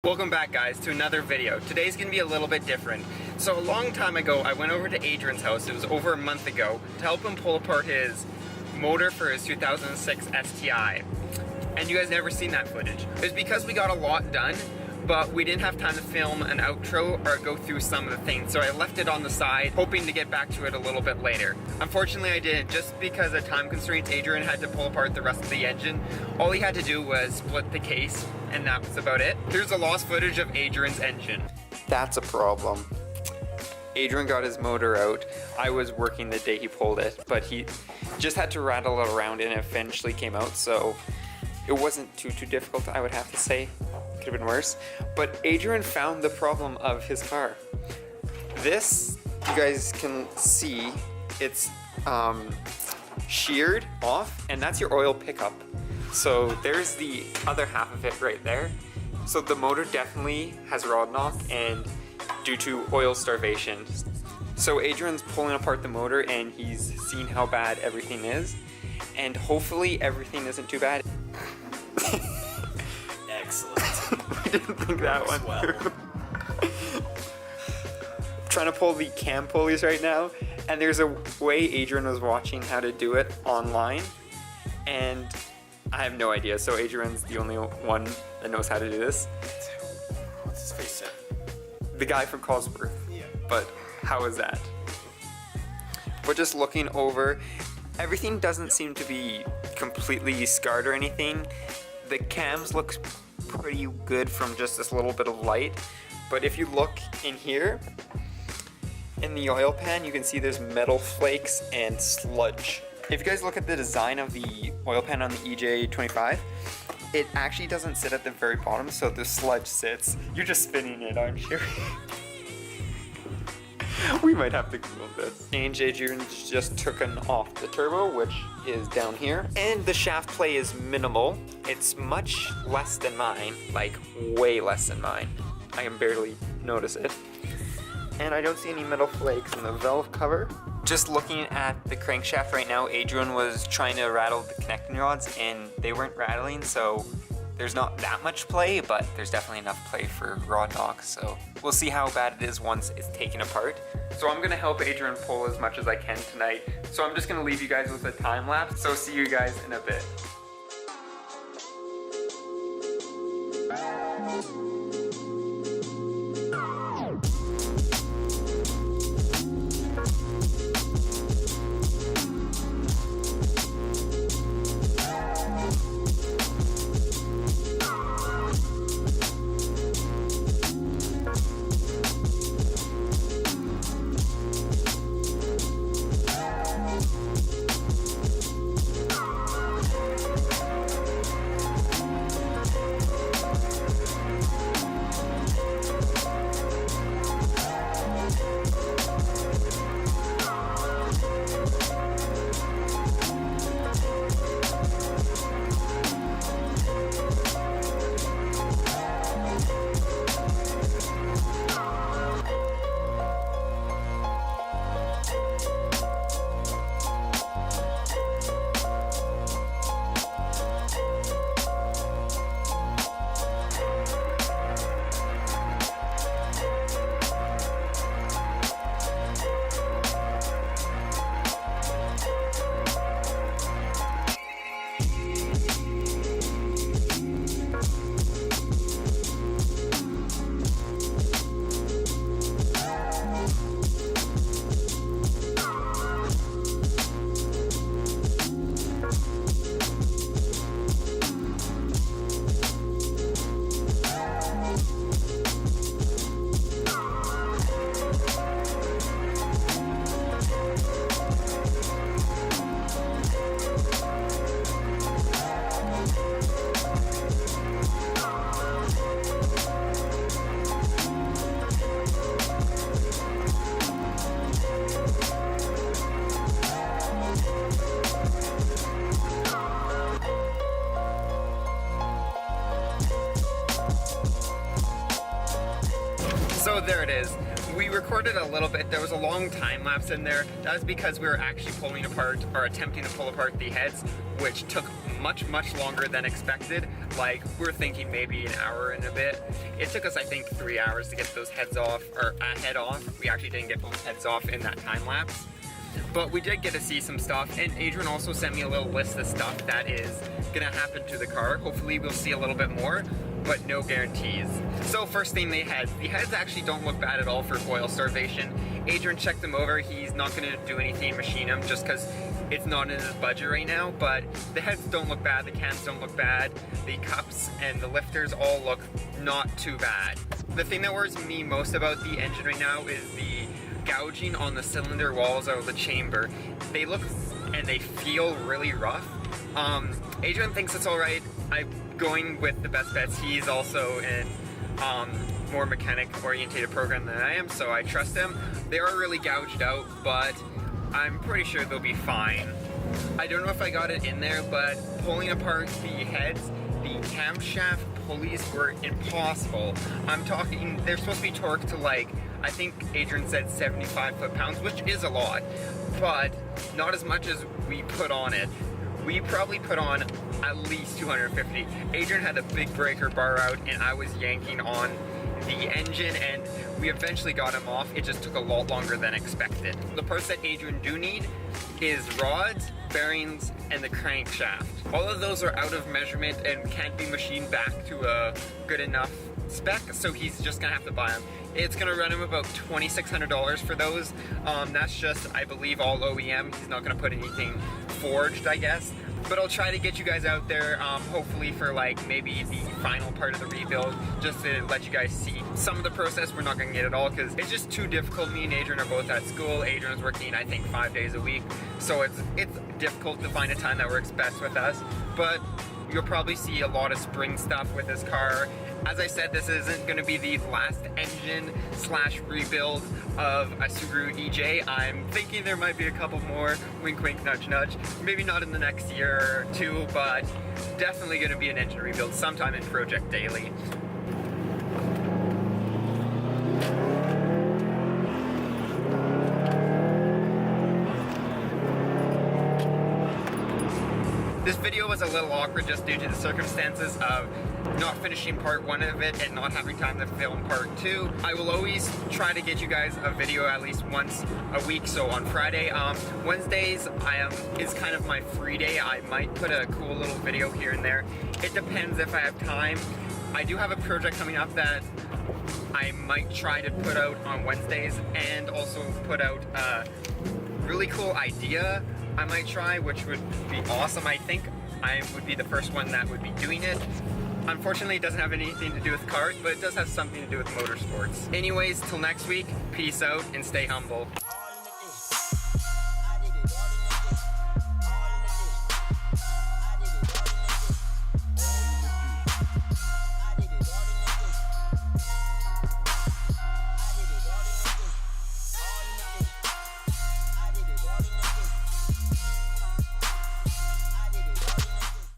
Welcome back guys to another video. Today's gonna be a little bit different. So a long time ago I went over to Adrian's house, it was over a month ago, to help him pull apart his motor for his 2006 STi. And you guys never seen that footage. It was because we got a lot done, but we didn't have time to film an outro or go through some of the things, so I left it on the side, hoping to get back to it a little bit later. Unfortunately I didn't, just because of time constraints. Adrian had to pull apart the rest of the engine. All he had to do was split the case, and that was about it. Here's the lost footage of Adrian's engine. That's a problem. Adrian got his motor out. I was working the day he pulled it, but he just had to rattle it around and it eventually came out, so it wasn't too difficult, I would have to say. Could have been worse. But Adrian found the problem of his car. This, you guys can see, it's sheared off, and that's your oil pickup. So there's the other half of it right there. So the motor definitely has rod knock and due to oil starvation. So Adrian's pulling apart the motor and he's seen how bad everything is, and hopefully everything isn't too bad. Excellent. I didn't think that one through. I'm trying to pull the cam pulleys right now, and there's a way Adrian was watching how to do it online, and I have no idea. So Adrian's the only one that knows how to do this. What's his face said? The guy from Cosworth. Yeah. But how is that? But just looking over, everything doesn't seem to be completely scarred or anything. The cams look pretty good from just this little bit of light, but if you look in here, in the oil pan, you can see there's metal flakes and sludge. If you guys look at the design of the oil pan on the EJ25, it actually doesn't sit at the very bottom, so the sludge sits. You're just spinning it, aren't you? We might have to Google this. And Adrian just took off the turbo, which is down here. And the shaft play is minimal. It's much less than mine, like way less than mine. I can barely notice it. And I don't see any metal flakes in the valve cover. Just looking at the crankshaft right now, Adrian was trying to rattle the connecting rods and they weren't rattling, so there's not that much play, but there's definitely enough play for rod knock, so we'll see how bad it is once it's taken apart. So I'm gonna help Adrian pull as much as I can tonight, so I'm just gonna leave you guys with a time lapse, so see you guys in a bit. So there it is. We recorded a little bit. There was a long time lapse in there. That was because we were actually pulling apart, or attempting to pull apart the heads, which took much longer than expected. like we're thinking maybe an hour and a bit. It took us, I think, 3 hours to get those heads off, or a head off. We actually didn't get both heads off in that time lapse. But we did get to see some stuff, and Adrian also sent me a little list of stuff that is gonna happen to the car. Hopefully we'll see a little bit more, but no guarantees. So first thing, the heads actually don't look bad at all for oil starvation. Adrian checked them over. He's not gonna do anything, machine them, just because it's not in his budget right now, but the heads don't look bad, the cams don't look bad, the cups and the lifters all look not too bad. The thing that worries me most about the engine right now is the gouging on the cylinder walls of the chamber. They look and they feel really rough. Adrian thinks it's alright. I'm going with the best bets. He's also in more mechanic oriented program than I am, so I trust him. They are really gouged out, but I'm pretty sure they'll be fine. I don't know if I got it in there, but pulling apart the heads, the camshaft pulleys were impossible. I'm talking, they're supposed to be torqued to like, I think Adrian said 75 foot-pounds, which is a lot, but not as much as we put on it. We probably put on at least 250. Adrian had a big breaker bar out, and I was yanking on the engine, and we eventually got him off. It just took a lot longer than expected. The parts that Adrian do need is rods, bearings, and the crankshaft. All of those are out of measurement and can't be machined back to a good enough spec, so he's just gonna have to buy them. It's gonna run him about $2,600 for those. That's just, I believe, all OEM. He's not gonna put anything forged, I guess. But I'll try to get you guys out there, hopefully for like maybe the final part of the rebuild, just to let you guys see some of the process. We're not gonna get it all because it's just too difficult. Me and Adrian are both at school. Adrian's working, I think, 5 days a week, so it's difficult to find a time that works best with us. But you'll probably see a lot of spring stuff with this car. As I said, this isn't going to be the last engine slash rebuild of a Subaru EJ. I'm thinking there might be a couple more, wink wink nudge nudge, maybe not in the next year or two, but definitely going to be an engine rebuild sometime in Project Daily. This video was a little awkward just due to the circumstances of not finishing part 1 of it and not having time to film part 2. I will always try to get you guys a video at least once a week, so on Friday. Wednesdays is kind of my free day. I might put a cool little video here and there. It depends if I have time. I do have a project coming up that I might try to put out on Wednesdays, and also put out a really cool idea I might try, which would be awesome. I think I would be the first one that would be doing it. Unfortunately, it doesn't have anything to do with cars, but it does have something to do with motorsports. Anyways, till next week, peace out and stay humble.